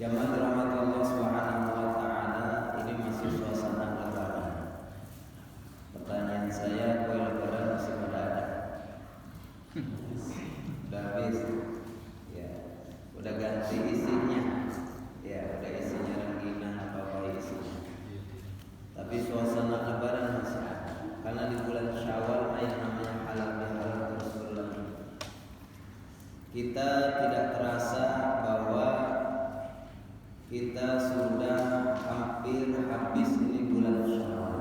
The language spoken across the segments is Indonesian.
Jamaah dirahmati Allah Subhanahu wa taala, ini masih suasana lebaran. Pertanyaan saya, kue lebaran masih pada ada? Udah habis? Ya. Udah ganti isinya? Ya, udah isinya rengginang apa isinya. Tapi suasana lebaran masih ada. Karena di bulan Syawal yang namanya halal bihalal terus berlangsung. Kita tidak terasa bahwa kita sudah hampir habis ini bulan Syawal,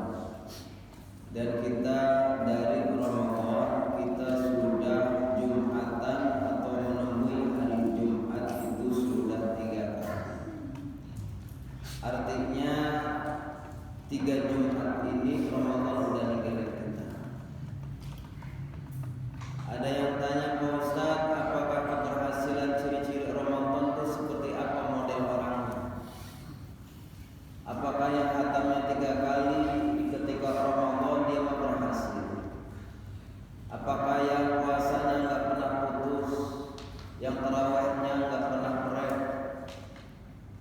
dan kita dari Ramadan kita sudah Jumatan atau menemui hari Jumat itu sudah 3 kali. Artinya 3 Jumat ini Ramadan sudah ninggalin kita. Ada yang tanya, Pak Ustaz, apakah keberhasilan ciri-ciri Ramadan itu seperti apa model orangnya? Apakah yang khatamnya 3 kali ketika Ramadan dia mau berhasil? Apakah yang puasanya nggak pernah putus, yang tarawihnya nggak pernah break?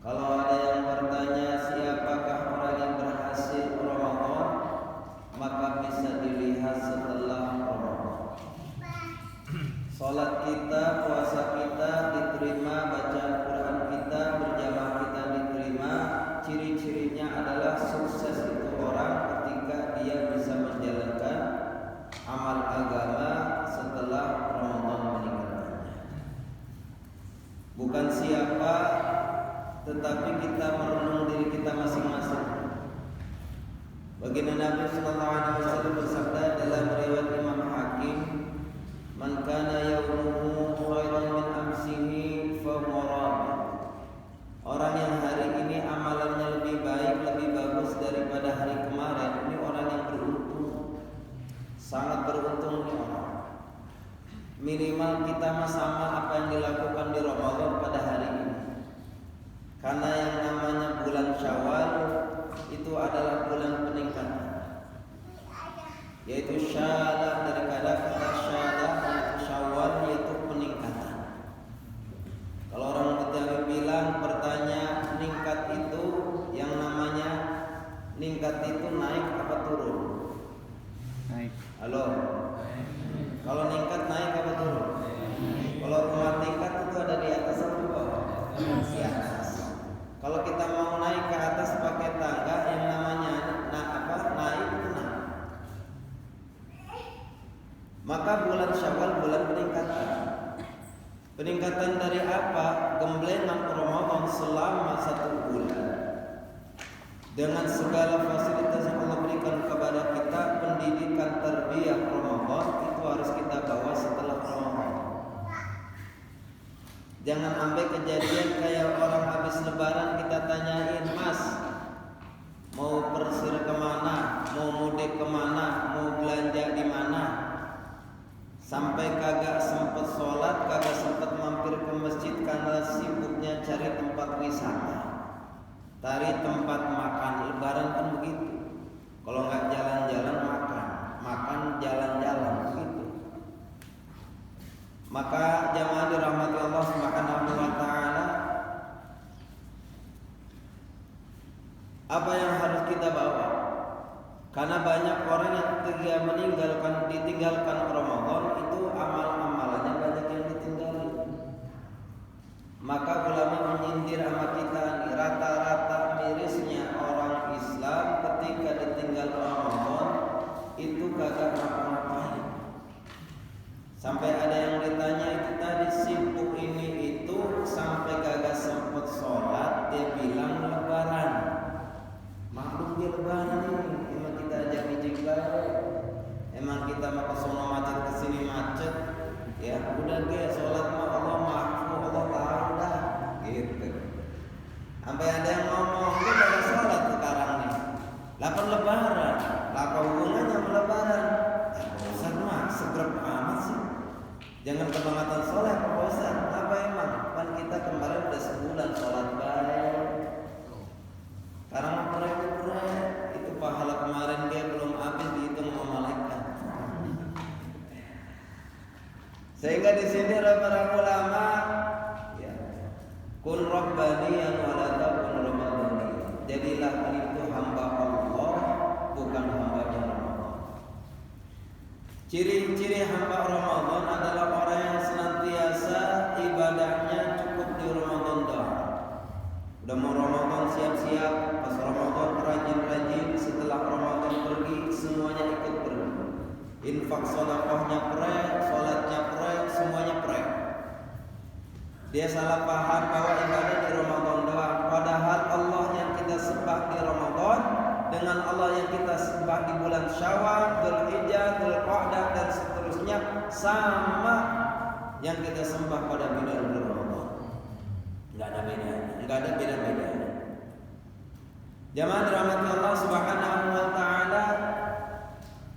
Kalau ada yang bertanya siapakah orang yang berhasil Ramadan, maka bisa dilihat setelah Ramadan. Salat kita, puasa kita diterima, bacaan Quran kita, berjamaah kita diterima. Ciri-cirinya adalah sukses itu orang ketika dia bisa menjalankan amal agama setelah Ramadan meninggalkannya. Bukan siapa, tetapi kita merenung diri kita masing-masing. Baginda Nabi sallallahu alaihi wasallam bersabda dalam riwayat Imam Hakim, "Man kana yawmuhu khairan min amsihi fa huwa rabi." Orang yang hari ini amalannya lebih baik, lebih bagus daripada hari kemarin, ini orang yang beruntung. Sangat beruntung ini orang. Minimal kita sama apa yang dilakukan di Ramadan pada hari ini. Karena yang namanya bulan Syawal itu adalah bulan peningkatan, yaitu syalah dari kata syalah, yaitu Syawal, yaitu peningkatan. Kalau orang Betawi bilang, bertanya ningkat itu, yang namanya ningkat itu naik apa turun? Naik. Halo. Kalau ningkat naik apa turun? Kalau rumah tingkat itu ada di atas atau di bawah? Di atas. Kalau kita mau naik ke atas pakai tangga, yang namanya naik itu naik. Maka bulan Syawal bulan peningkatan. Peningkatan dari apa? Gemblengan Ramadan selama 1 bulan. Dengan segala fasilitas yang Allah berikan kepada kita, pendidikan tarbiyah Ramadan itu harus kita bawa setelah Ramadan. Jangan sampai kejadian kayak orang habis lebaran kita tanyain, Mas, mau persir kemana, mau mudik kemana, mau belanja di mana? Sampai kagak sempet sholat, kagak sempet mampir ke masjid karena sibuknya cari tempat wisata, cari tempat makan. Lebaran kan begitu. Kalau nggak jalan-jalan makan, makan jalan-jalan begitu. Maka jamaah dirahmati Allah Subhanahu wa taala, apa yang harus kita bawa? Karena banyak orang yang ditinggalkan Ramadan itu amal-amalannya banyak yang ditinggalin. Maka ulama menyindir sama kita, rata-rata mirisnya orang Islam ketika ditinggal Ramadan itu kagak ngapa-ngapain. Sampai ada yang ditanya itu tadi, sibuk ini itu sampai kagak sempet sholat, dia bilang lebaran. Maklum dia lebaran ini, emang kita ajak bijik baik, emang kita mau kesono macet kesini macet, ya udah dia sholat mah Allah maafmu, Allah tahu dah, gitu. Sampai ada yang ngomong, dia pada sholat sekarang nih, lapan lebaran, apa hubungannya sama lebaran? Ustaz mah segrep amat sih. Jangan kebangetan sholat, Pak Ustaz. Apa emang? Kan kita kemarin udah sebulan sholat baik. Karena mereka itu pahala kemarin dia belum habis dihitung sama malaikat. Sehingga di sini para ulama, ya, kun rabbaniyan wa la takun ramadhaniyan. Jadilah itu hamba Allah, bukan hamba Ramadan. Ciri-ciri hamba Ramadan adalah orang yang senantiasa ibadahnya cukup di Ramadan doang. Udah mau Ramadan siap-siap, pas Ramadan rajin-rajin, setelah Ramadan pergi semuanya ikut pergi. Infak sedekahnya prek, salatnya prek, semuanya prek. Dia salah paham bahwa ibadah di Ramadan doang, padahal Allah yang kita sembah di Ramadan dengan Allah yang kita sembah di bulan Syawal, Dzulhijjah, Dzulqa'dah dan seterusnya sama yang kita sembah pada bulan Ramadan. Enggak ada bedanya, enggak ada beda-bedanya. Jamaah dirahmati Allah Subhanahu wa taala,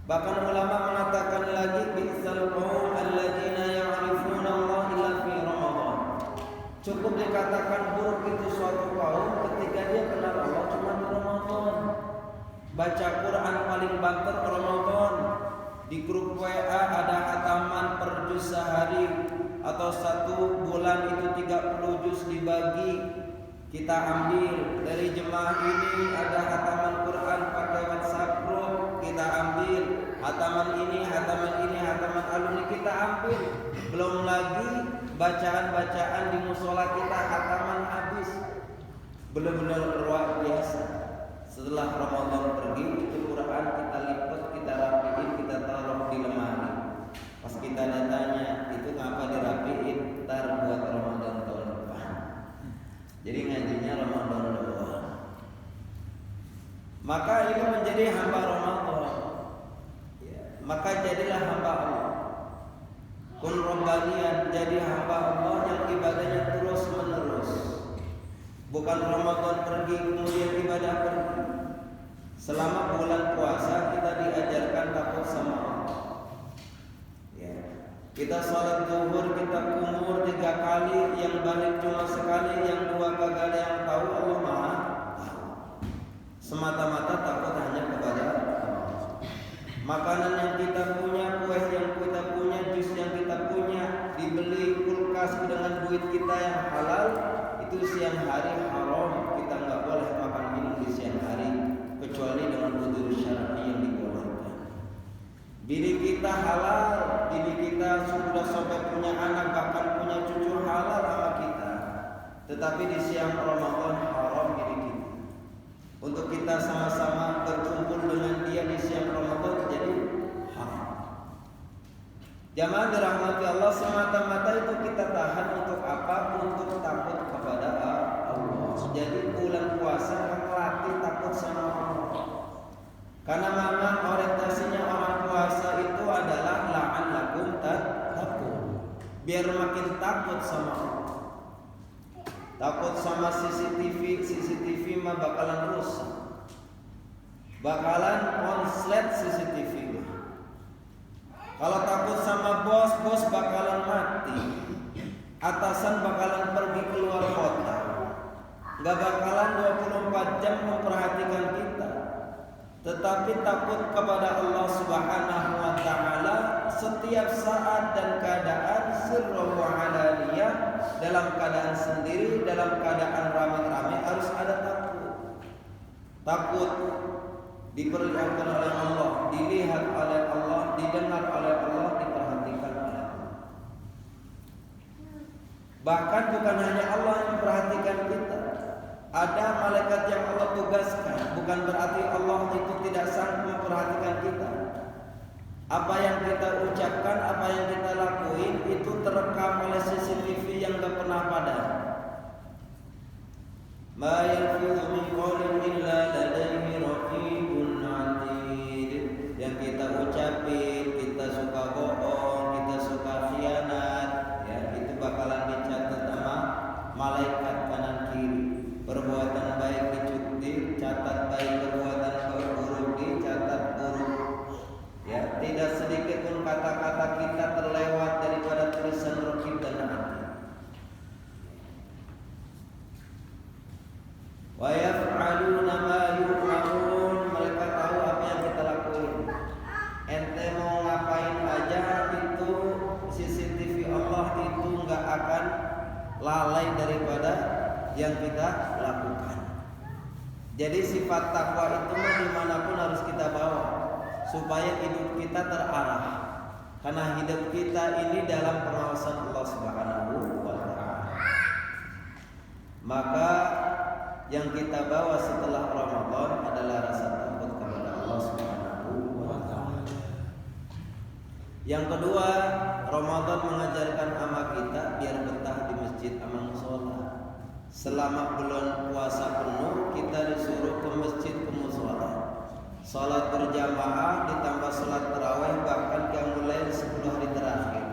bahkan ulama mengatakan lagi bi'sal qaum alladzina ya'rifuna Allah illa fi Ramadan. Cukup dikatakan buruk itu suatu kaum ketika dia kenal Allah cuma di Ramadan. Baca Quran paling banter Ramadan. Di grup WA ada hataman per juz sehari atau satu bulan itu 30 juz dibagi. Kita ambil dari jemaah ini ada hataman Quran pakai WhatsApp group, kita ambil hataman ini, hataman alumni kita ambil. Belum lagi bacaan-bacaan di musola kita hataman habis. Benar-benar luar biasa. Setelah Ramadan pergi itu Quran kita lipat, kita rapiin, kita taruh di lemari. Pas kita tanya itu ngapa dirapiin? Ntar buat Ramadan tahun depan. Jadi ngajinya Ramadan doang. Maka ini menjadi hamba Ramadan. Maka jadilah hamba Allah. Kun rabbaniyan, jadi hamba Allah yang ibadahnya terus menerus. Bukan Ramadan pergi kemudian ibadah pergi. Selama bulan puasa kita diajarkan takut sama Allah. Kita sholat zuhur, kita kumur 3 kali, yang balik cuma sekali, yang 2 kali yang tahu Allah Maha tahu. Semata-mata takut hanya kepada Allah. Makanan yang kita punya, kue yang kita punya, jus yang kita punya, dibeli kulkas dengan duit kita yang halal, itu siang hari haram. Kita nggak boleh makan minum di siang hari kecuali dengan udzur syar'i yang dibolehkan. Bini kita halal, bini kita sudah sampai punya anak bahkan punya cucu halal sama kita. Tetapi di siang Ramadan haram bini kita. Untuk kita sama-sama berkumpul dengan dia di siang Ramadan jadi haram. Jamaah dirahmati Allah, semata-mata itu kita tahan untuk apa? Untuk takut kepada Allah. Jadi bulan puasa melatih takut sama Allah. Karena memang orientasinya orang puasa itu adalah la'allakum tattaqun. Biar makin takut sama Allah. Takut sama CCTV mah bakalan rusak. Bakalan konslet CCTV mah. Kalau takut sama bos bakalan mati. Atasan bakalan pergi keluar kota. Gak bakalan 24 jam memperhatikan kita. Tetapi takut kepada Allah Subhanahu wa taala setiap saat dan keadaan, sirra wa alaniyah, dalam keadaan sendiri, dalam keadaan ramai-ramai harus ada takut. Takut diperlihatkan oleh Allah, dilihat oleh Allah, didengar oleh Allah, diperhatikan oleh Allah. Bahkan bukan hanya Allah yang memperhatikan kita. Ada malaikat yang Allah tugaskan. Bukan berarti Allah itu tidak sanggup memperhatikan kita. Apa yang kita ucapkan, apa yang kita lakuin itu terekam oleh CCTV yang gak pernah padam. Ma yalfidhu min qawlin illa ladayhi raqibun 'atid. Yang kita ucapin, kita suka bohong, kita suka khianat, ya itu bakalan dicatat sama malaikat kanan kiri. Perbuatan baik dicatat baik, perbuatan buruk dicatat buruk. Ya, tidak sedikit pun kata-kata kita terlewat daripada tulisan raqib dan 'atid. Wa yaf'aluna ma yu'marun, mereka tahu apa yang kita lakuin. Ente mau ngapain aja itu CCTV Allah itu enggak akan lalai daripada yang kita lakukan. Jadi sifat takwa itu mah dimanapun harus kita bawa supaya hidup kita terarah. Karena hidup kita ini dalam pengawasan Allah Subhanahu wa Ta'ala. Maka yang kita bawa setelah Ramadan adalah rasa takut kepada Allah Subhanahu wa Ta'ala. Yang kedua, Ramadan mengajarkan ama kita biar betah di masjid ama musola. Selama bulan puasa penuh kita disuruh ke masjid, ke musola. Salat berjamaah ditambah salat tarawih, bahkan yang mulai 10 hari terakhir.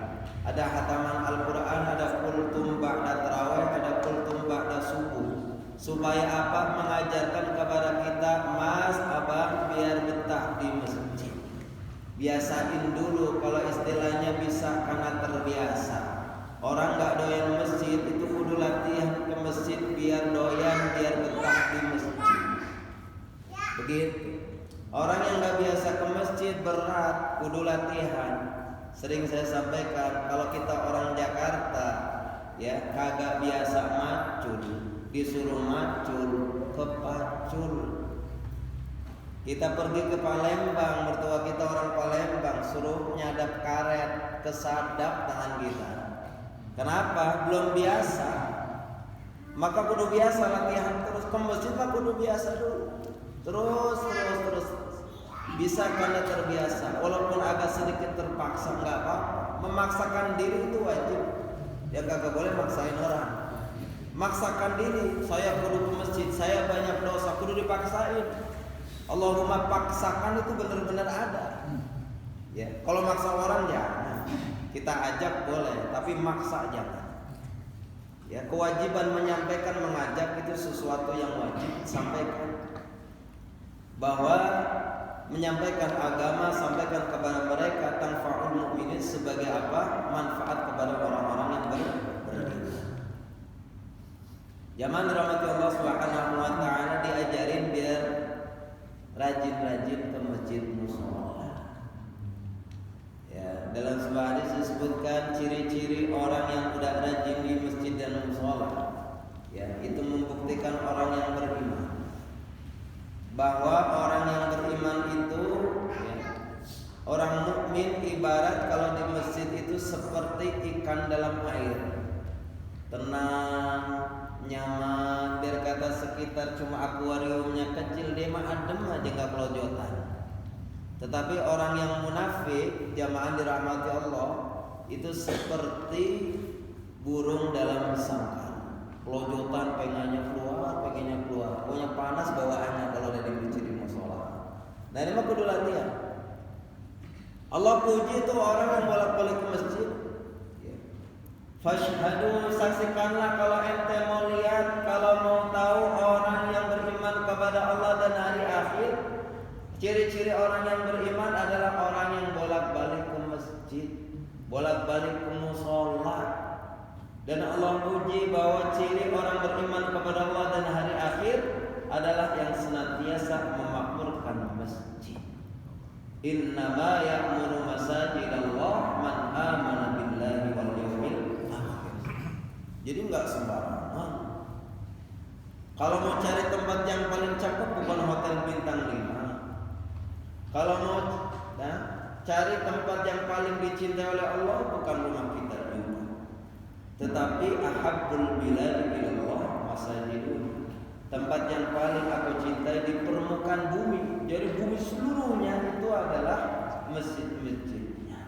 Ada khataman Al-Qur'an, ada kultum ba'da tarawih, ada kultum ba'da subuh. Supaya apa? Mengajarkan kepada kita, Mas, Abang, biar betah di masjid. Biasain dulu, kalau istilahnya bisa karena terbiasa. Orang nggak doyan masjid itu kudu latihan ke masjid biar doyan, biar betah di masjid. Begitu. Orang yang nggak biasa ke masjid berat, kudu latihan. Sering saya sampaikan, kalau kita orang Jakarta, ya kagak biasa macul, disuruh macul, kepacul. Kita pergi ke Palembang, mertua kita orang Palembang, suruh nyadap karet, kesadap tangan kita. Kenapa? Belum biasa. Maka kudu biasa latihan terus. Ke masjid mah kudu biasa dulu. Terus. Bisa karena terbiasa. Walaupun agak sedikit terpaksa nggak apa-apa. Memaksakan diri itu wajib. Ya kagak boleh maksain orang. Maksakan diri. Saya kudu ke masjid. Saya banyak dosa. Kudu dipaksain. Allahumma paksakan itu benar-benar ada. Ya, kalau maksa orang jangan. Kita ajak boleh, tapi maksa jangan. Ya, kewajiban menyampaikan, mengajak itu sesuatu yang wajib sampaikan. Bahwa menyampaikan agama sampaikan kepada mereka tanfa'ul mu'minin sebagai apa? Manfaat kepada orang-orang yang beriman. Zaman dirahmati Allah Subhanahu wa Ta'ala diajarin biar rajin-rajin ke masjid musola. Ya, dalam sebuah hadis disebutkan ciri-ciri orang yang udah rajin di masjid dan musola. Ya, itu membuktikan orang yang beriman. Bahwa orang yang beriman itu, ya, orang mukmin ibarat kalau di masjid itu seperti ikan dalam air, tenang, nyaman. Biar kata sekitar cuma akuariumnya kecil, dia mah adem aja nggak kelojotan. Tetapi orang yang munafik, jamaah dirahmati Allah, itu seperti burung dalam sangkar, kelojotan, pengennya keluar. Pokoknya panas bawaannya kalau ada di masjid di musola. Nah ini mah kudu latihan. Allah puji itu orang yang bolak-balik ke masjid. Fashhadu, saksikanlah kalau ente mau lihat, kalau mau tahu orang yang beriman kepada Allah dan hari akhir. Ciri-ciri orang yang beriman adalah orang yang bolak-balik ke masjid, bolak-balik ke musola. Dan Allah puji bahwa ciri orang beriman kepada Allah dan hari akhir adalah yang senantiasa memakmurkan masjid. Innama ya'muru masajidallah man amana billahi wal yawmil akhir. Jadi enggak sembarangan. Kalau mau cari tempat yang paling cakep bukan hotel bintang 5. Kalau mau cari tempat yang paling dicintai oleh Allah bukan rumah kita juga. Tetapi ahabbul bilad ilallah masajidun. Tempat yang paling aku cintai di permukaan bumi. Jadi bumi seluruhnya itu adalah masjid-masjidnya.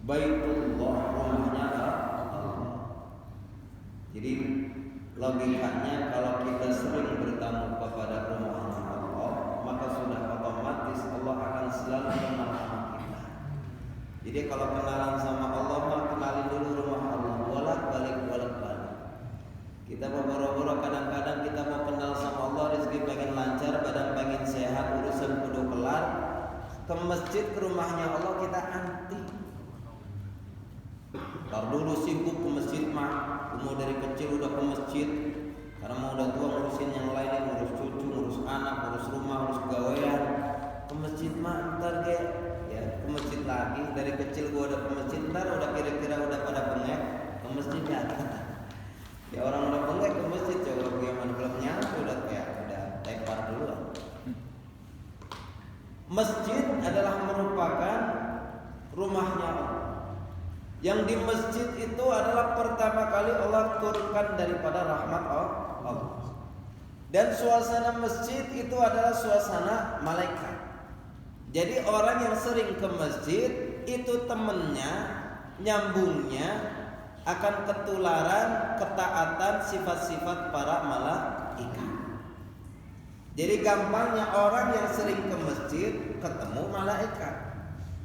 Baitullah, rumahnya Allah. Jadi logikanya kalau kita sering bertamu kepada rumahnya Allah, maka sudah otomatis Allah akan selalu kenal sama kita. Jadi kalau kenalan sama Allah, maka kenalin dulu rumah Allah. Bolak-balik. Kita mau boro-boro, kadang-kadang kita mau kenal sama Allah, rezeki pengen lancar, badan pengen sehat, urusan kudu kelar. Ke masjid, ke rumahnya Allah kita anti. Tar dulu sibuk ke masjid mah, umur dari kecil udah ke masjid. Karena mau udah tua ngurusin yang lain, ngurus cucu, ngurus anak, ngurus rumah, ngurus gawean. Ke masjid mah ntar ke masjid lagi. Dari kecil gua udah ke masjid, ntar udah kira-kira udah pada bengek ke masjid ya. Ya orang udah bengek ke masjid Masjid adalah merupakan rumahnya Allah. Yang di masjid itu adalah pertama kali Allah turunkan daripada rahmat Allah. Dan suasana masjid itu adalah suasana malaikat. Jadi orang yang sering ke masjid itu temennya, nyambungnya akan ketularan ketaatan sifat-sifat para malaikat. Jadi gampangnya orang yang sering ke masjid ketemu malaikat.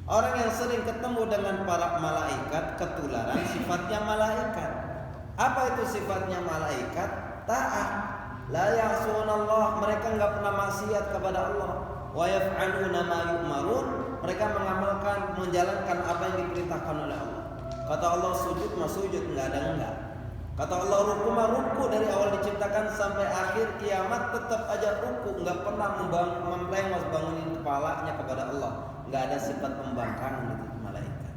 Orang yang sering ketemu dengan para malaikat ketularan sifatnya malaikat. Apa itu sifatnya malaikat? Taat. La ya'sunallah, mereka enggak pernah maksiat kepada Allah. Wa yaf'aluna ma yu'marun, mereka mengamalkan, menjalankan apa yang diperintahkan oleh Allah. Kata Allah sujud mah sujud, enggak ada enggak. Kata Allah ruku mah ruku, dari awal diciptakan sampai akhir kiamat tetap aja ruku, enggak pernah memblengos bangunin kepalanya kepada Allah. Enggak ada sifat pembangkangan itu malaikat.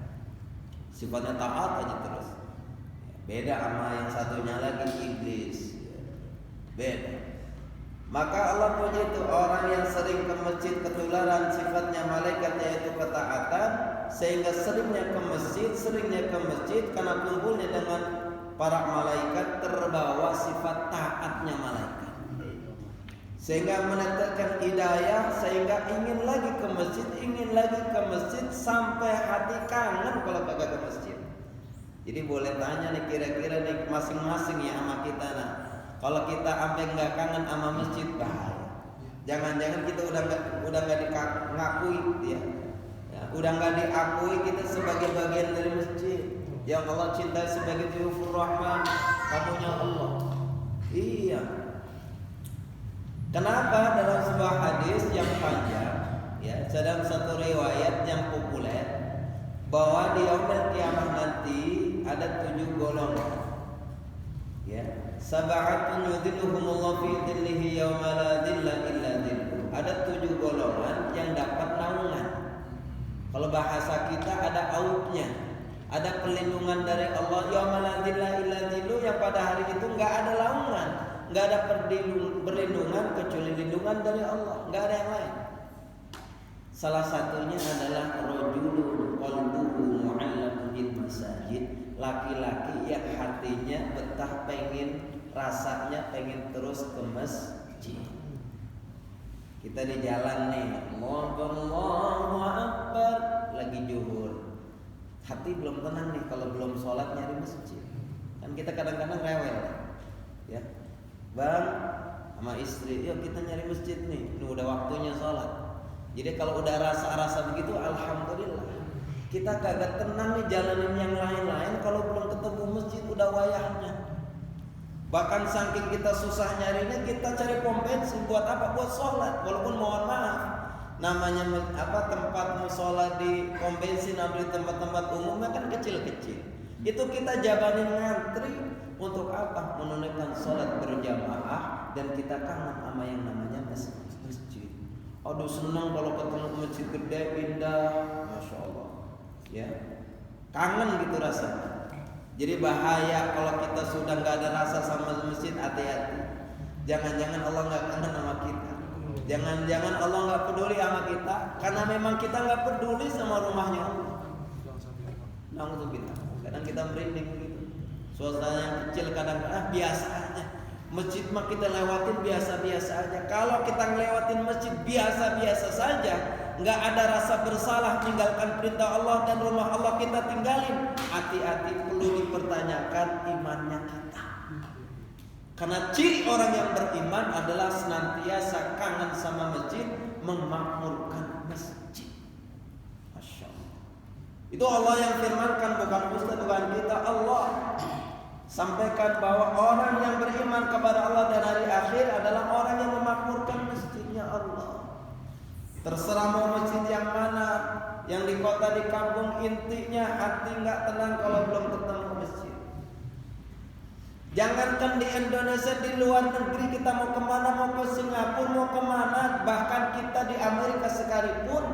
Sifatnya taat aja terus. Beda sama yang satunya lagi iblis. Beda. Maka Allah punya itu orang yang sering ke masjid ketularan sifatnya malaikat, yaitu ketaatan, sehingga seringnya ke masjid karena kumpulnya dengan para malaikat terbawa sifat taatnya malaikat. Sehingga menetapkan hidayah, sehingga ingin lagi ke masjid sampai hati kangen kalau kagak ke masjid. Jadi boleh tanya nih kira-kira nih masing-masing ya sama kita nah. Kalau kita sampai nggak kangen sama masjid bahaya. Jangan-jangan kita udah nggak ngakui ya. Udah nggak diakui kita sebagai bagian dari masjid yang Allah cintai sebagai Duyufur Rahman, tamunya Allah. Iya. Kenapa dalam sebuah hadis yang panjang ya, dalam satu riwayat yang populer bahwa di yaumil kiamah nanti ada 7 golongan. Ya, sab'atun yudhilluhumullahu fi dhillihi yauma la dhilla illa dhilluh. Ada 7 golongan yang dapat naungan. Kalau bahasa kita ada aupnya, ada perlindungan dari Allah yauma la dhilla illa dhilluh, yang pada hari itu enggak ada naungan, enggak ada perlindungan kecuali lindungan dari Allah, enggak ada yang lain. Salah satunya adalah rajulun qalbuhu mu'allaqun bil masajid, laki-laki yang hatinya betah rasanya pengen terus ke masjid. Kita di jalan nih, Allahu Akbar, lagi zuhur. Hati belum tenang nih kalau belum sholat nyari masjid. Kan kita kadang-kadang rewel, ya. Bang, sama istri, yuk kita nyari masjid nih. Ini udah waktunya sholat. Jadi kalau udah rasa-rasa begitu, alhamdulillah. Kita kagak tenang nih jalanin yang lain-lain kalau belum ketemu masjid udah wayahnya. Bahkan saking kita susah nyarinya, kita cari pom bensin buat apa? Buat sholat. Walaupun mohon maaf, namanya tempat musola di pom bensin atau di tempat-tempat umumnya kan kecil-kecil. Itu kita jabanin ngantri untuk apa? Menunaikan sholat berjamaah, dan kita kangen sama yang namanya masjid. Aduh senang kalau ketemu masjid gede indah, masya Allah. Ya, kangen gitu rasanya. Jadi bahaya kalau kita sudah nggak ada rasa sama masjid, hati-hati. Jangan-jangan Allah nggak kangen sama kita. Jangan-jangan Allah nggak peduli sama kita, karena memang kita nggak peduli sama rumahnya Allah. Langsung kita. Kadang kita merinding begitu. Suasana yang kecil kadang-kadang biasa aja. Masjid mah kita lewatin biasa-biasa aja. Kalau kita ngelewatin masjid biasa-biasa saja, nggak ada rasa bersalah meninggalkan perintah Allah dan rumah Allah kita tinggalin, hati-hati perlu dipertanyakan imannya kita. Karena ciri orang yang beriman adalah senantiasa kangen sama masjid, memakmurkan masjid. Masya Allah. Itu Allah yang firmankan, bukan ustaz, bukan kita. Allah sampaikan bahwa orang yang beriman kepada Allah dan hari akhir adalah orang yang memakmurkan masjidnya Allah. Terserah mau masjid yang mana, yang di kota, di kampung, intinya hati nggak tenang kalau belum ketemu masjid. Jangankan di Indonesia, di luar negeri kita mau kemana, mau ke Singapura, mau kemana, bahkan kita di Amerika sekalipun,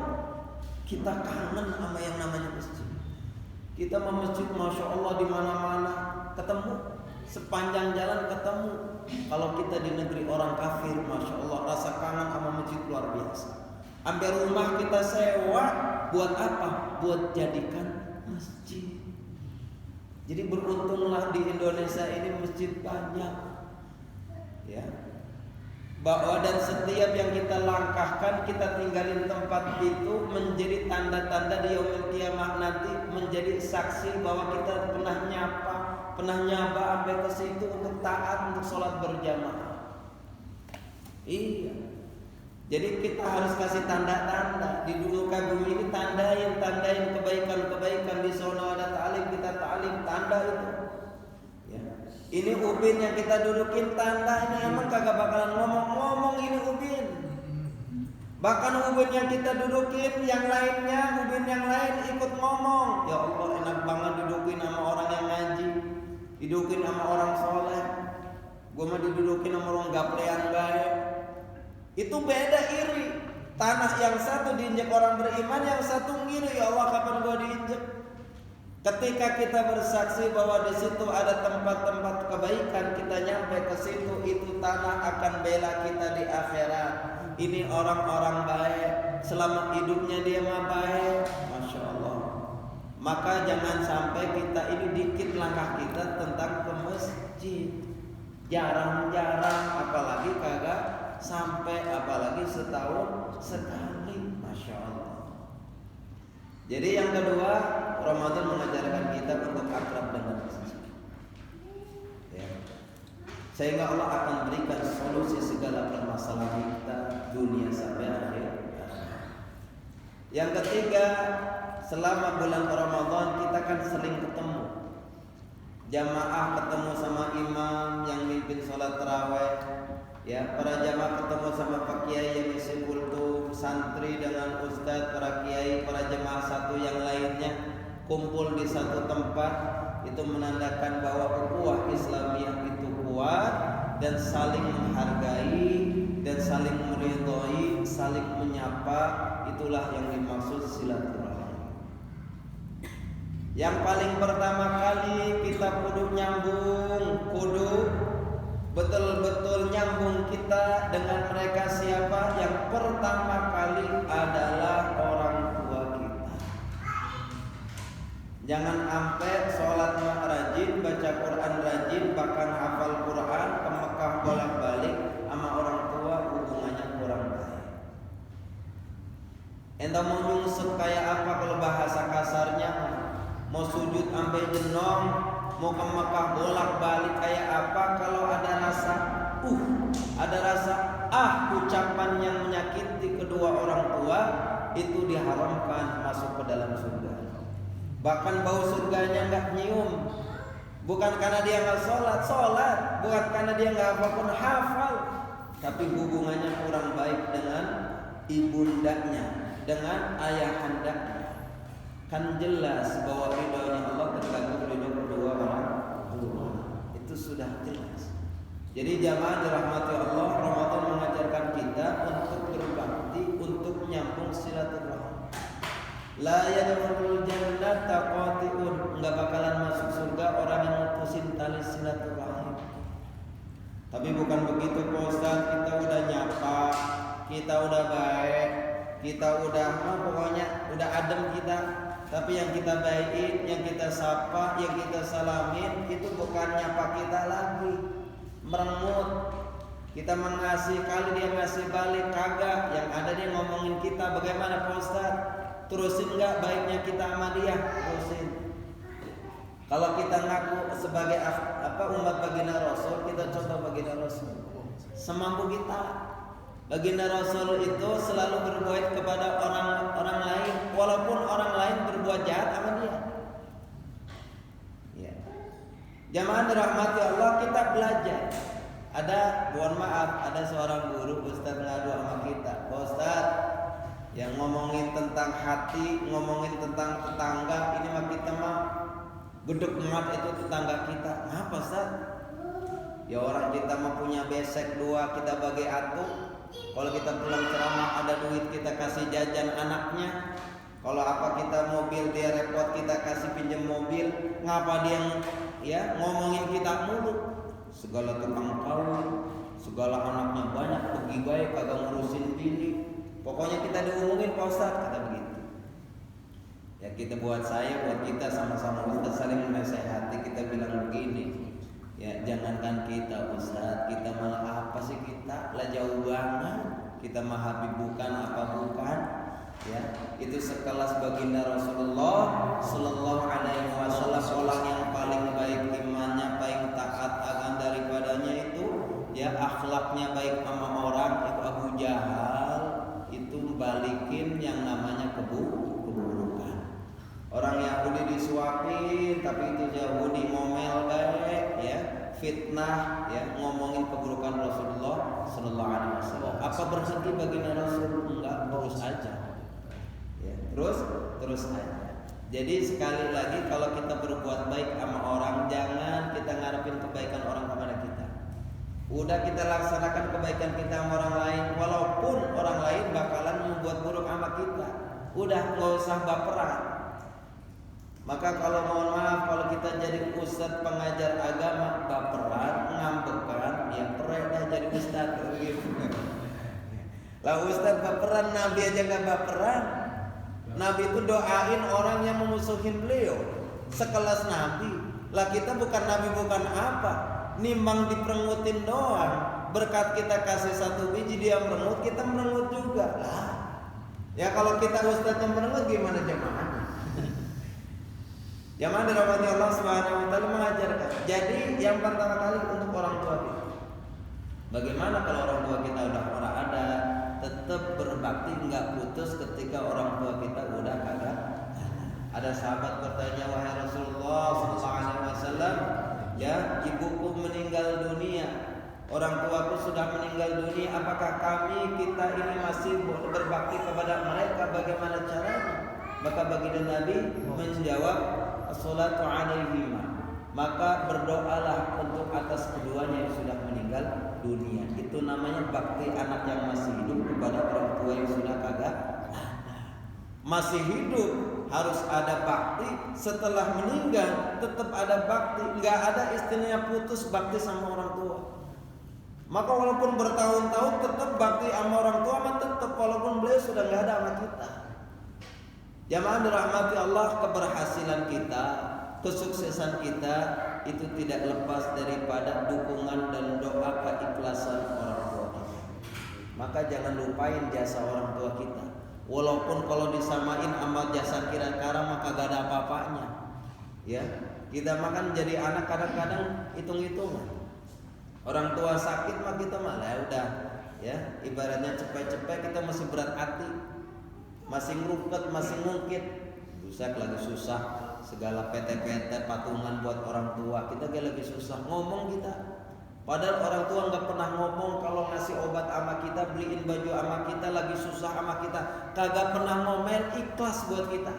kita kangen sama yang namanya masjid. Kita mau masjid, masya Allah, di mana-mana ketemu, sepanjang jalan ketemu. Kalau kita di negeri orang kafir, masya Allah, rasa kangen sama masjid luar biasa. Ambil rumah kita sewa buat apa? Buat jadikan masjid. Jadi beruntunglah di Indonesia ini masjid banyak. Ya. Bahwa dan setiap yang kita langkahkan, kita tinggalin tempat itu menjadi tanda-tanda di yaumil qiyamah nanti, menjadi saksi bahwa kita pernah nyapa, pernah nyaba sampai ke situ untuk taat, untuk sholat berjamaah. Iya. Jadi kita harus kasih tanda-tanda di muka bumi ini, tandain kebaikan-kebaikan. Di sono ada ta'lim, kita ta'lim, tanda itu. Ya. Ini ubin yang kita dudukin, tanda ini emang kagak bakalan ngomong-ngomong ini ubin. Bahkan ubin yang kita dudukin, yang lainnya, ubin yang lain ikut ngomong. Ya Allah, enak banget didudukin sama orang yang ngaji, didudukin sama orang soleh. Gue mah didudukin sama orang gaplean baik. Itu beda iri. Tanah yang satu diinjak orang beriman, yang satu ngiri. Ya Allah, kapan gue diinjak? Ketika kita bersaksi bahwa di situ ada tempat-tempat kebaikan, kita nyampe ke situ, itu tanah akan bela kita di akhirat. Ini orang-orang baik, selama hidupnya dia mah baik, masya Allah. Maka jangan sampai kita ini dikit langkah kita tentang ke masjid. Jarang-jarang, apalagi kagak sampai, apalagi setahun sekali, masya Allah. Jadi yang kedua, Ramadan mengajarkan kita untuk akrab dengan masjid. Ya. Sehingga Allah akan berikan solusi segala permasalahan kita dunia sampai akhir. Yang ketiga, selama bulan Ramadan kita kan sering ketemu. Jamaah ketemu sama imam yang mimpin sholat tarawih. Ya, para jamaah ketemu sama pak kiai yang isi kultum, santri dengan ustadz, para kiai, para jemaah satu yang lainnya kumpul di satu tempat. Itu menandakan bahwa ukhuwah Islamiyah itu kuat dan saling menghargai dan saling meridhoi, saling menyapa. Itulah yang dimaksud silaturahmi. Yang paling pertama kali kita kudu nyambung, kudu betul-betul nyambung kita dengan mereka. Siapa? Yang pertama kali adalah orang tua kita. Jangan sampai sholat rajin, baca Quran rajin, bahkan hafal Quran, ke Mekah bolak-balik, sama orang tua hubungannya kurang baik. Enta mau nyungsep kayak apa kalau bahasa kasarnya? Mau sujud sampai jenong, mau ke Mekah bolak-balik kayak apa kalau ada rasa ucapan yang menyakiti kedua orang tua, itu diharamkan masuk ke dalam surga. Bahkan bau surganya nggak nyium, bukan karena dia nggak sholat, bukan karena dia nggak apapun hafal, tapi hubungannya kurang baik dengan ibundanya, dengan ayahandanya. Kan jelas bahwa ridhonya Allah tergantung ridho kedua orang tua. Itu sudah jelas. Jadi jamaah dirahmati Allah, Ramadan mengajarkan kita untuk berbakti, untuk menyambung silaturahmi. La yadkhulul jannata qati'un, enggak bakalan masuk surga orang yang mutusin tali silaturahmi. Tapi bukan begitu Pak Ustaz, kita udah nyapa, kita udah baik, kita udah pokoknya udah adem kita. Tapi yang kita baikin, yang kita sapa, yang kita salamin, itu bukan nyapa kita lagi, merengut. Kita mengasih, kali dia ngasih balik, kagak. Yang ada dia ngomongin kita, bagaimana Pak Ustaz? Terusin nggak baiknya kita sama dia? Terusin. Kalau kita ngaku sebagai umat baginda Rasul, kita contoh baginda Rasul semampu kita. Baginda Rasul itu selalu berbuat kepada orang lain, walaupun orang lain berbuat jahat sama dia. Ya. Jamaah dirahmati Allah, kita belajar. Mohon maaf, ada seorang guru Ustaz ngadu sama kita, Pak Ustaz, yang ngomongin tentang hati, ngomongin tentang tetangga, ini mah kita mah gedek banget itu tetangga kita. Ngapa Ustaz? Ya orang kita mah punya besek dua, kita bagi atuk. Kalau kita pulang ceramah ada duit, kita kasih jajan anaknya. Kalau apa kita mobil dia repot, kita kasih pinjam mobil. Ngapa dia ngomongin kita mulu? Segala tukang kawin, segala anaknya banyak, pergi baik, kagak ngurusin bini. Pokoknya kita diumumin Pak Ustadz, kata begitu. Ya kita buat kita sama-sama Ustadz saling menasehati, kita bilang begini. Ya jangankan kita Ustadz, kita malah apa sih kita? Lah jauh banget. Kita mah Habib bukan apa bukan? Ya, itu sekelas baginda Rasulullah Sallallahu Alaihi Wasallam, orang yang paling baik imannya, paling taat akan daripadanya itu, ya akhlaknya baik sama orang itu Abu Jahal itu balikin yang namanya keburukan. Orang Yahudi disuapin, tapi itu Yahudi ngomel baik, ya fitnah, ya ngomongin keburukan Rasulullah Sallallahu Alaihi Wasallam. Apa berhenti baginda Rasul? Enggak, terus aja. Ya, terus aja. Jadi sekali lagi kalau kita berbuat baik sama orang, jangan kita ngarepin kebaikan orang kepada kita. Udah kita laksanakan kebaikan kita sama orang lain, walaupun orang lain bakalan membuat buruk sama kita. Udah nggak usah baperan. Maka kalau mohon maaf kalau kita jadi ustadz pengajar agama baperan, ngambekan, ya peredah jadi ustadz gitu. Lah ustadz baperan, Nabi aja nggak baperan. Nabi itu doain orang yang memusuhin beliau sekelas Nabi. Lah kita bukan Nabi bukan apa, nimbang diperengutin doang. Berkat kita kasih satu biji dia merengut, kita merengut juga lah. Ya kalau kita ustadz yang merengut gimana jemaahnya? Jemaah dirahmati Allah Subhanahu wa taala mengajarkan. Jadi yang pertama kali untuk orang tua kita. Bagaimana kalau orang tua kita udah orang ada, tetap berbakti nggak putus ketika orang tua kita udah kagak. Ada sahabat bertanya, wahai Rasulullah Sallallahu Alaihi Wasallam, ya ibuku meninggal dunia, orang tuaku sudah meninggal dunia, apakah kita ini masih berbakti kepada mereka? Bagaimana caranya? Maka baginda Nabi menjawab, as-salatu alaihima, maka berdoalah untuk atas keduanya yang sudah meninggal dunia. Itu namanya bakti anak yang masih hidup kepada orang tua yang sudah kagak ada. Masih hidup harus ada bakti, setelah meninggal tetap ada bakti. Nggak ada istilahnya putus bakti sama orang tua. Maka walaupun bertahun-tahun tetap bakti sama orang tua, mah tetap walaupun beliau sudah nggak ada sama kita. Jamaah dirahmati Allah, keberhasilan kita, kesuksesan kita itu tidak lepas daripada dukungan dan doa keikhlasan orang tua kita. Maka jangan lupain jasa orang tua kita. Walaupun kalau disamain amal jasa kira-kira maka gak ada apa-apanya. Ya, kita makan jadi anak kadang-kadang hitung-hitungan. Orang tua sakit mah kita malah udah, ya ibaratnya cepet-cepet kita masih berat hati, masih ngerupet, masih ngungkit. Buset lagi susah, segala PT-PT patungan buat orang tua, kita kayak lagi susah ngomong kita. Padahal orang tua nggak pernah ngomong kalau ngasih obat sama kita, beliin baju sama kita, lagi susah sama kita, kagak pernah ngomel, ikhlas buat kita.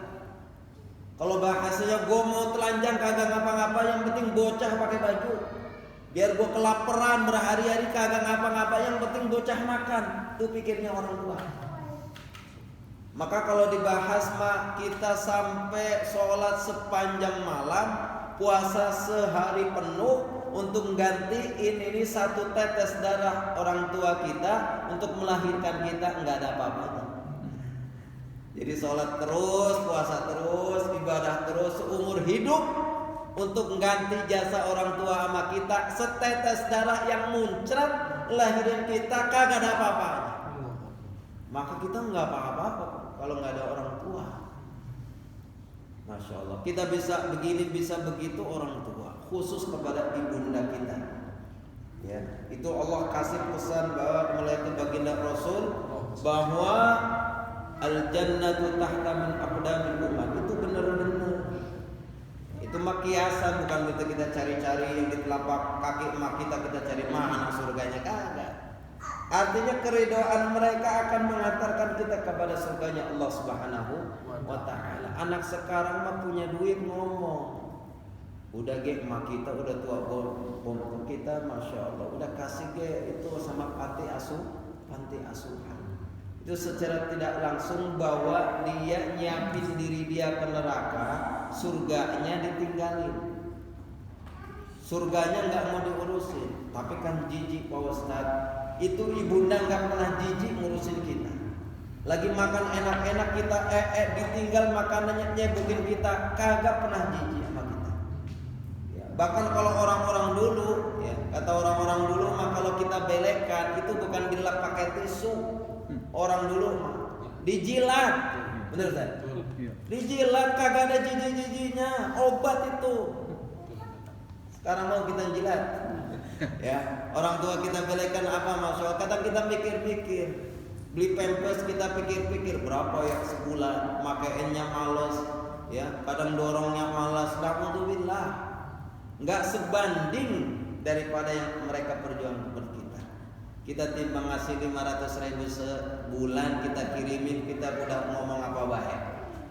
Kalau bahasanya gue mau telanjang kagak ngapa-ngapa, yang penting bocah pakai baju. Biar gue kelaparan berhari-hari kagak ngapa-ngapa, yang penting bocah makan. Itu pikirnya orang tua. Maka kalau dibahas mah kita sampai sholat sepanjang malam, puasa sehari penuh untuk gantiin ini satu tetes darah orang tua kita untuk melahirkan kita, nggak ada apa-apanya. Jadi sholat terus, puasa terus, ibadah terus seumur hidup untuk mengganti jasa orang tua sama kita. Setetes darah yang muncrat lahirin kita kagak ada apa-apanya. Maka kita nggak apa-apa kalau nggak ada orang tua. Masya Allah, kita bisa begini bisa begitu orang tua, khusus kepada ibunda kita. Ya, itu Allah kasih pesan bahwa melalui baginda Rasul bahwa al jannatu tahta min aqdamil umat. Itu benar-benar. Itu mah kiasan, bukan kita cari-cari yang di telapak kaki emak kita cari mana surganya, kagak. Artinya keridhaan mereka akan mengantarkan kita kepada surganya Allah Subhanahu wa taala. Anak sekarang mah punya duit ngomong. Udah ge emak kita udah tua bongkok kita, masya Allah, udah kasih ge itu sama panti asuhan. Itu secara tidak langsung bahwa dia nyiapin diri dia ke neraka, surganya ditinggalin. Surganya nggak mau diurusin, tapi kan jijik Pak Ustadz. Itu ibunda nggak pernah jijik ngurusin kita. Lagi makan enak-enak kita ditinggal makanannya nyebukin kita, kagak pernah jijik sama kita. Ya, bahkan kalau orang-orang dulu, ya, kata orang-orang dulu mah kalau kita belekan itu bukan dilap pakai tisu. Orang dulu mah dijilat. Bener kan? Dijilat kagak ada jijik-jijiknya, obat itu. Sekarang mau kita jilat. Ya, orang tua kita belekan apa masalah? Kadang kita mikir-mikir. Beli pampers kita pikir-pikir berapa ya sebulan, makainya males, ya kadang dorongnya malas, alhamdulillah, nggak sebanding daripada yang mereka perjuangkan buat kita. Kita timbang ngasih 500.000 sebulan kita kirimin, kita udah ngomong apa baik,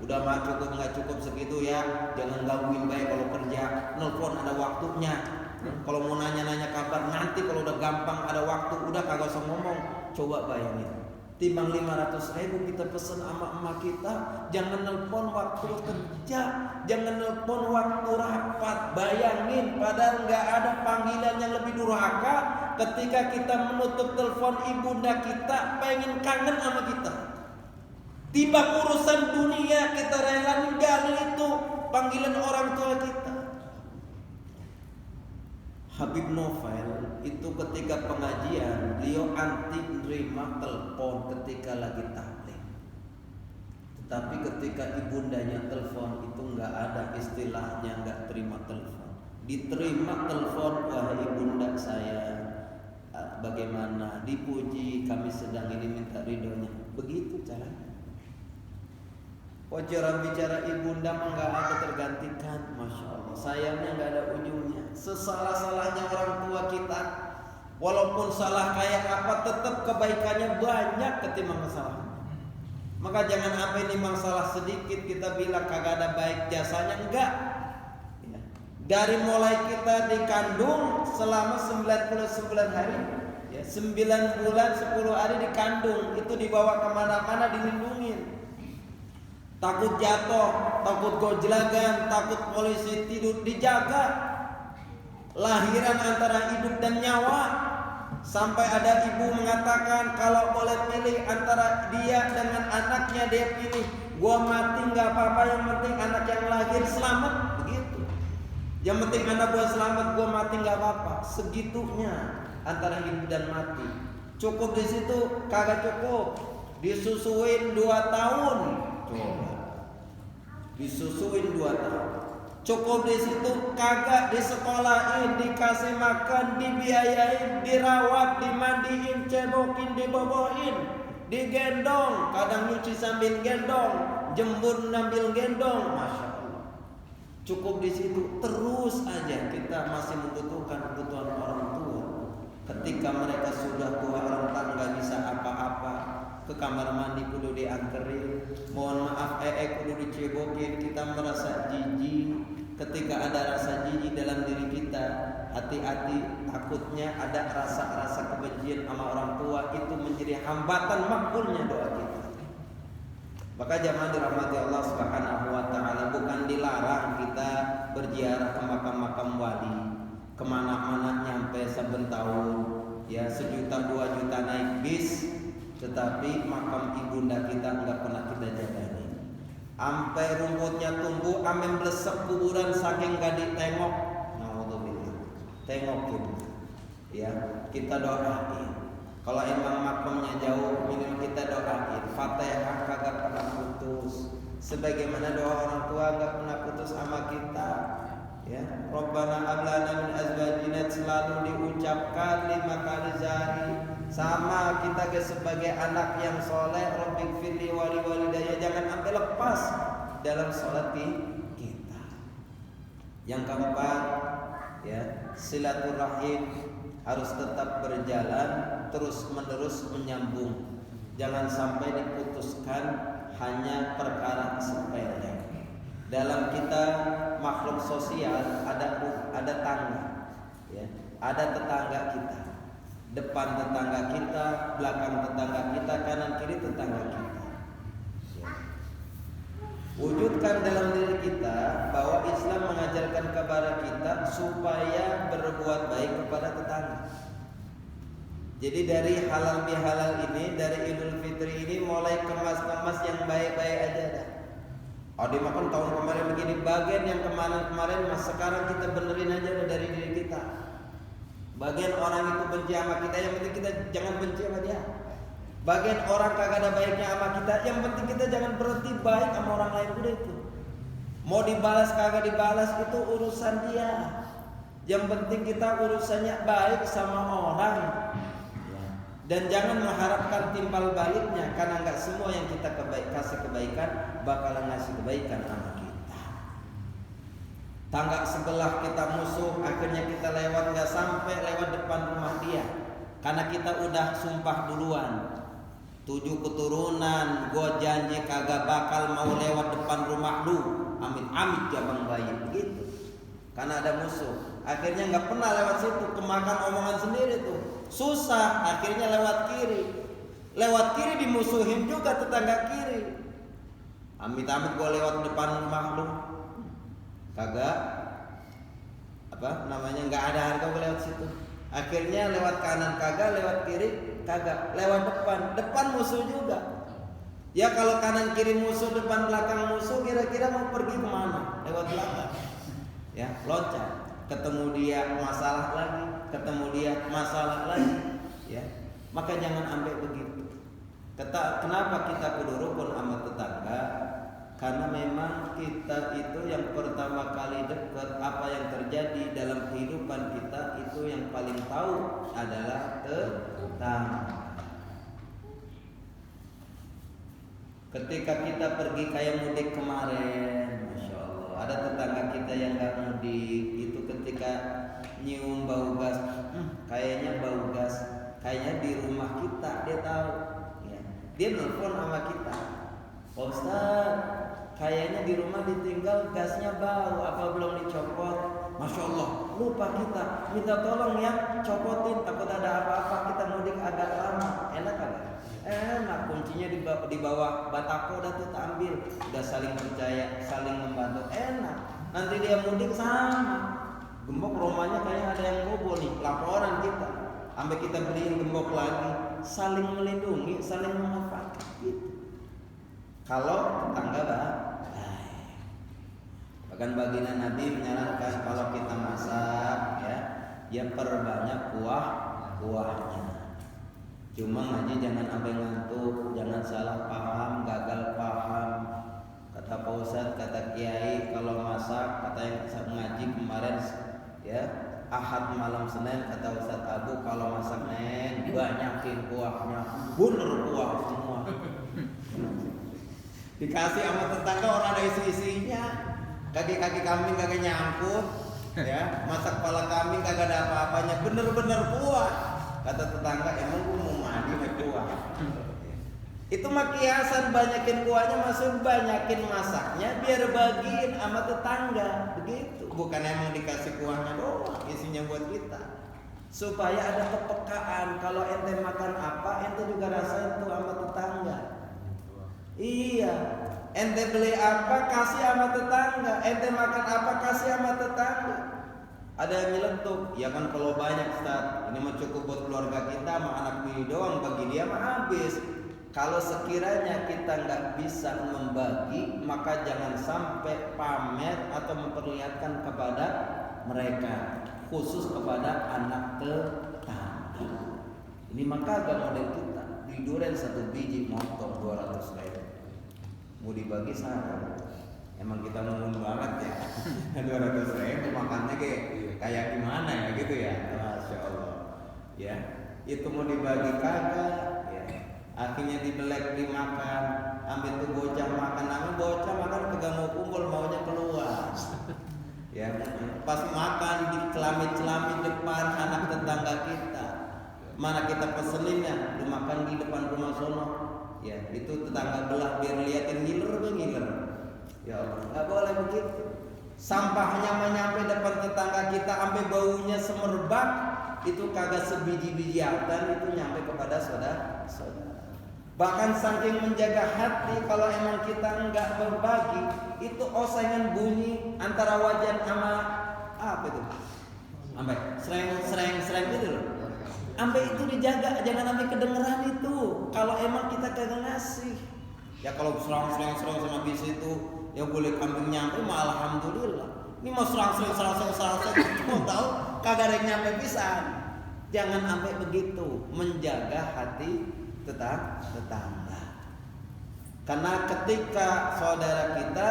udah nggak cukup segitu ya, jangan gangguin baik kalau kerja, nelpon ada waktunya. Kalau mau nanya-nanya kabar nanti kalau udah gampang ada waktu, udah kagak usah ngomong. Coba bayangin. Timbang 500.000 kita pesen sama emak kita, jangan nelpon waktu kerja, jangan nelpon waktu rapat. Bayangin, padahal nggak ada panggilan yang lebih durhaka ketika kita menutup telepon ibunda kita, pengen kangen sama kita. Timbang urusan dunia kita rela ninggalin itu panggilan orang tua kita. Habib Novel itu ketika pengajian beliau anti menerima telepon ketika lagi taklim. Tetapi ketika ibundanya telepon itu nggak ada istilahnya nggak terima telepon. Diterima telepon, wahai ibunda saya, bagaimana, dipuji, kami sedang ini minta ridhonya. Begitu caranya. Wajaran bicara ibunda mah nggak ada tergantikan, masya Allah. Sayangnya nggak ada ujungnya. Sesalah-salahnya orang tua kita, walaupun salah kayak apa, tetap kebaikannya banyak ketimbang kesalahan. Maka jangan apa ini masalah sedikit kita bilang kagak ada baik jasanya, enggak. Ya. Dari mulai kita dikandung selama 99 hari, ya, 9 bulan 10 hari dikandung, itu dibawa kemana-mana dilindungin. Takut jatuh, takut gojlagan, takut polisi tidur, dijaga. Lahiran antara hidup dan nyawa. Sampai ada ibu mengatakan kalau boleh pilih antara dia dengan anaknya, dia pilih. Gua mati nggak apa-apa, yang penting anak yang lahir selamat. Begitu. Yang penting anak gua selamat, gua mati nggak apa-apa. Segitunya antara hidup dan mati. Cukup di situ? Kagak cukup. Disusuin 2 tahun. Coba. Disusuin 2 tahun. Cukup di situ? Kagak. Disekolahin, dikasih makan, dibiayain, dirawat, dimandiin, cebokin, dibobohin, digendong, kadang nyuci sambil gendong, jembur sambil gendong, masya Allah. Cukup di situ. Terus aja kita masih membutuhkan kebutuhan orang tua. Ketika mereka sudah tua renta nggak bisa apa-apa, ke kamar mandi kudu dianterin, mohon maaf kudu dicebokin, kita merasa jijik. Ketika ada rasa jijik dalam diri kita, hati-hati, takutnya ada rasa-rasa kebencian sama orang tua, itu menjadi hambatan makbulnya doa kita. Maka jamaah dirahmati Allah Subhanahu wa taala, bukan dilarang kita berziarah ke makam-makam wali, kemana-mana nyampe saben tahun, ya 1 juta 2 juta naik bis, tetapi makam ibunda kita nggak pernah kita jagain. Sampai rumputnya tumbuh, amin blesek kuburan saking gak ditengok. Naudzubillah. Tengokin. Ya, kita doain. Kalau emang makamnya jauh, minimal kita doain. Fatihah kagak pernah putus. Sebagaimana doa orang tua gak pernah putus sama kita. Ya, Rabbana ablana min azwajina selalu diucapkan 5 kali sehari. Sama kita sebagai anak yang soleh, Rabbik firli wali walidayya, jangan sampai lepas dalam sholat kita. Yang keempat, ya, silaturahim harus tetap berjalan terus menerus menyambung. Jangan sampai diputuskan hanya perkara sepele. Dalam kita makhluk sosial ada tangga, ya, ada tetangga kita. Depan tetangga kita, belakang tetangga kita, kanan kiri tetangga kita. Ya. Wujudkan dalam diri kita bahwa Islam mengajarkan kepada kita supaya berbuat baik kepada tetangga. Jadi dari halal bihalal ini, dari Idul Fitri ini mulai kemas-kemas yang baik-baik aja dah. Oh dimakan tahun kemarin begini, bagian yang kemarin mas sekarang kita benerin aja dari diri kita. Bagian orang itu benci sama kita, yang penting kita jangan benci sama dia. Bagian orang kagak ada baiknya sama kita, yang penting kita jangan berhenti baik sama orang lain. Udah itu. Mau dibalas kagak dibalas itu urusan dia. Yang penting kita urusannya baik sama orang. Dan jangan mengharapkan timbal baliknya, karena nggak semua yang kita kasih kebaikan bakalan ngasih kebaikan sama kita. Tangga sebelah kita musuh, akhirnya kita lewat nggak sampai lewat depan rumah dia, karena kita udah sumpah duluan. 7 keturunan, gua janji kagak bakal mau lewat depan rumah lu. Amit-amit jabang bayi begitu. Karena ada musuh, akhirnya nggak pernah lewat situ, kemakan omongan sendiri tuh. Susah, akhirnya lewat kiri dimusuhin juga tetangga kiri. Amit-amit gua lewat depan rumah lu, kagak nggak ada harga gua lewat situ. Akhirnya lewat kanan kagak, lewat kiri kagak, lewat depan musuh juga. Ya kalau kanan kiri musuh, depan belakang musuh, kira-kira mau pergi kemana? Lewat belakang. Ya loncat. Ketemu dia masalah lagi, ketemu dia masalah lagi, ya. Maka jangan ambil begitu. Kenapa kita kudu rukun sama tetangga? Karena memang kita itu yang pertama kali dekat, apa yang terjadi dalam kehidupan kita itu yang paling tahu adalah tetangga. Ketika kita pergi kayak mudik kemarin, Masya Allah, ada tetangga kita yang gak mudik, itu ketika nyium bau gas, kayaknya bau gas, kayaknya di rumah kita, dia tahu, ya. Dia nelfon sama kita, Pak Ustaz, kayaknya di rumah ditinggal gasnya bau, apa belum dicopot? Masya Allah, lupa kita, minta tolong ya, copotin, takut ada apa-apa, kita mudik agak lama, enak kan? Enak, kuncinya di bawah batako dah tuh ambil, udah saling percaya, saling membantu, enak. Nanti dia mudik sama, gembok rumahnya kayak ada yang bobo nih, laporan kita, sampai kita beliin gembok lagi, saling melindungi, saling memanfaatkan gitu. Kalau tetangga baik. Bahkan baginda Nabi menyarankan kalau kita masak ya perbanyak kuahnya. Cuma ngaji jangan sampai ngantuk, jangan salah paham, gagal paham. Kata Pak Ustadz, kata Kiai, kalau masak, kata yang ngaji kemarin ya, Ahad malam Senin, kata Ustadz Abu, kalau masak banyakin kuahnya, bener kuah semua. Dikasih sama tetangga orang ada isi-isinya, kaki-kaki kambing kagak nyangkut, ya, masak kepala kambing kagak ada apa-apanya, bener-bener kuah. Kata tetangga, emang gue mau mandi pakai kuah. Itu mah kiasan, banyakin kuahnya maksud banyakin masaknya biar bagiin sama tetangga, begitu. Bukan emang dikasih kuahnya doang, isinya buat kita. Supaya ada kepekaan, kalau ente makan apa, ente juga rasain tuh sama tetangga. Iya, ente beli apa kasih sama tetangga, ente makan apa kasih sama tetangga. Ada yang nyelentuk, ya kan kalau banyak Ustaz, ini mah cukup buat keluarga kita, sama anak bini doang, bagi dia mah habis. Kalau sekiranya kita nggak bisa membagi, maka jangan sampai pamer atau memperlihatkan kepada mereka, khusus kepada anak tetangga. Ini maka agak model kita, di duren 1 biji motor 200.000, mau dibagi sana. Emang kita ngomong banget ya, 200.000 makannya kayak gimana ya gitu ya, Masya Allah. Ya, itu mau dibagi kagak, ya. Akhirnya dibelek dimakan, ambil tuh bocah makan, namanya bocah makan kagak mau kumpul, maunya keluar. Ya, pas makan di celamit-celamit depan anak tetangga kita, mana kita peseninnya, lu makan di depan rumah sono, ya itu tetangga belah biar liatin ngiler. Ya Allah, nggak boleh begitu. Sampahnya menyampai depan tetangga kita, sampai baunya semerbak, itu kagak sebiji-bijiatan, itu nyampe kepada saudara-saudara. Bahkan saking menjaga hati, kalau emang kita enggak berbagi, itu osengan bunyi antara wajan sama apa itu? Sampai sereng gitu loh. Ambil itu dijaga, jangan sampai kedengeran itu. Kalau emang kita kagak ngasih. Ya kalau serang sama bis itu, ya boleh kambing nyampe, mah alhamdulillah. Ini mau serang, mau tahu kagak ada yang nyampe pisan. Jangan sampai begitu, menjaga hati tetangga. Karena ketika saudara kita,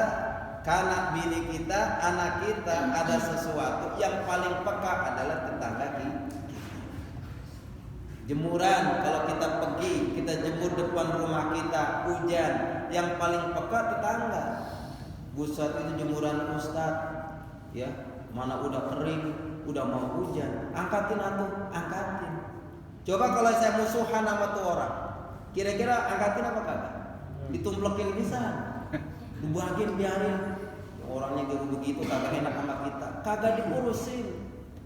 anak bini kita, anak kita ada sesuatu yang paling peka adalah tetangga kita. Jemuran, kalau kita pergi, kita jemur depan rumah kita, hujan, yang paling peka tetangga. Buset itu jemuran Ustaz, ya, mana udah kering, udah mau hujan, angkatin atuh, angkatin. Coba kalau saya musuhan sama tuh orang, kira-kira angkatin apa kagak? Ditumplekin bisa, dibagiin biarin. Orangnya begitu kagak enak sama kita, kagak diurusin,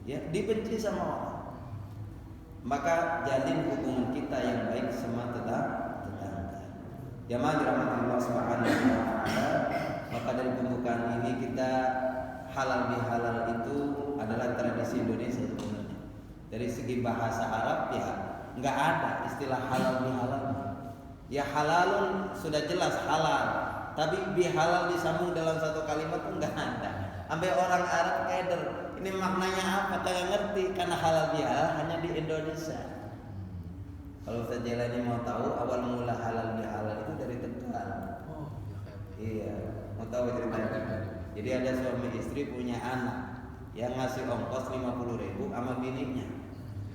ya, dibenci sama orang. Maka jalin hubungan kita yang baik sama tetangga. Jamaah dirahmati Allah Subhanahu wa taala. Maka dari pembukaan ini kita halal bihalal itu adalah tradisi Indonesia sebenarnya. Dari segi bahasa Arab ya nggak ada istilah halal bihalal. Ya halalun sudah jelas halal, tapi bihalal disambung dalam satu kalimat tuh nggak ada. Sampai orang Arab keder, ini maknanya apa? Kagak ngerti karena halal bihalal hanya di Indonesia. Kalau Ustaz Jailani mau tahu awal mula halal bihalal itu dari Tegal. Iya, mau tahu ceritanya? Jadi ada suami istri punya anak yang ngasih ongkos 50.000 sama bininya.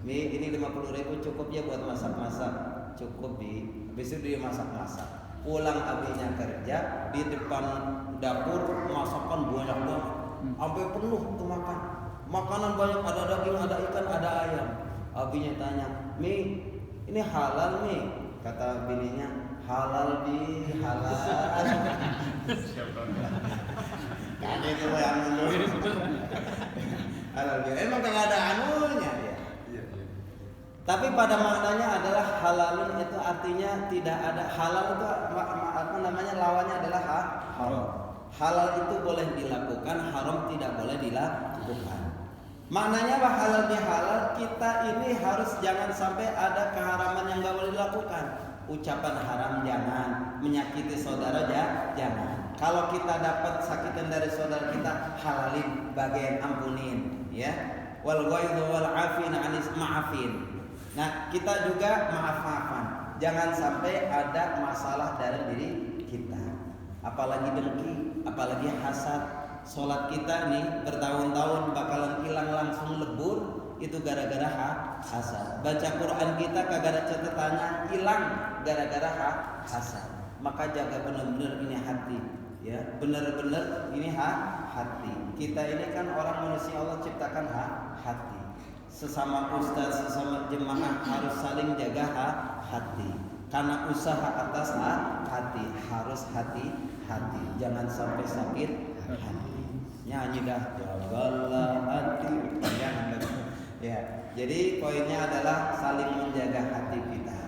Ini 50.000 cukup ya buat masak-masak, cukup habis itu dia masak-masak. Pulang abinya kerja di depan dapur masakan banyak banget, sampai penuh tuh makan. Makanan banyak, ada daging, ada ikan, ada ayam. Abinya tanya, Mi, ini halal Mi? Kata bininya, halal Bi, halal. Kan itu yang halal Bi. Emang gak ada anunya ya. Tapi pada maknanya adalah halalun itu artinya tidak ada. Halal itu apa namanya, lawannya adalah haram. Halal itu boleh dilakukan, haram tidak boleh dilakukan. Maknanya apa halal bihalal? Kita ini harus jangan sampai ada keharaman yang gak boleh dilakukan. Ucapan haram jangan, menyakiti saudara jangan. Kalau kita dapat sakitan dari saudara kita, halalin, bagian ampunin, ya. Wal ghaidhu wal afina anis ma'afin. Nah, kita juga maaf-maafan. Jangan sampai ada masalah dalam diri kita. Apalagi dengki, apalagi hasad. Sholat kita nih bertahun-tahun bakalan hilang langsung lebur, itu gara-gara hasad. Baca Quran kita kagak ada catatannya, hilang gara-gara hasad. Maka jaga benar-benar ini hati, ya. Benar-benar ini hati. Kita ini kan orang manusia, Allah ciptakan hati. Sesama ustaz, sesama jemaah harus saling jaga hati. Karena usaha atas hati, harus hati-hati. Jangan sampai sakit hati. Nyanyi dah, jagalah hati. Ya, jadi poinnya adalah saling menjaga hati kita.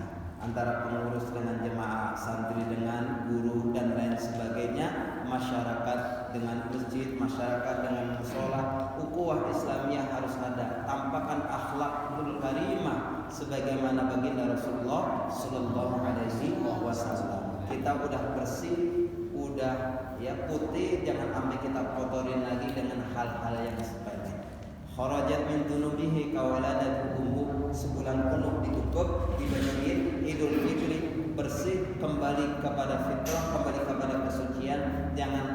Antara pengurus dengan jemaah, santri dengan guru dan lain sebagainya, masyarakat dengan masjid, masyarakat dengan mushola. Ukhuwah Islamiyah harus ada. Tampakkan akhlakul karimah sebagaimana baginda Rasulullah sallallahu alaihi wasallam. Kita udah bersih, udah ya putih, jangan sampai kita kotorin lagi dengan hal-hal yang sepele. Kharajat min dunubihi kawaladat umum, sebulan penuh ditutup, dibacain Idul Fitri, bersih, kembali kepada fitrah, kembali kepada kesucian. Jangan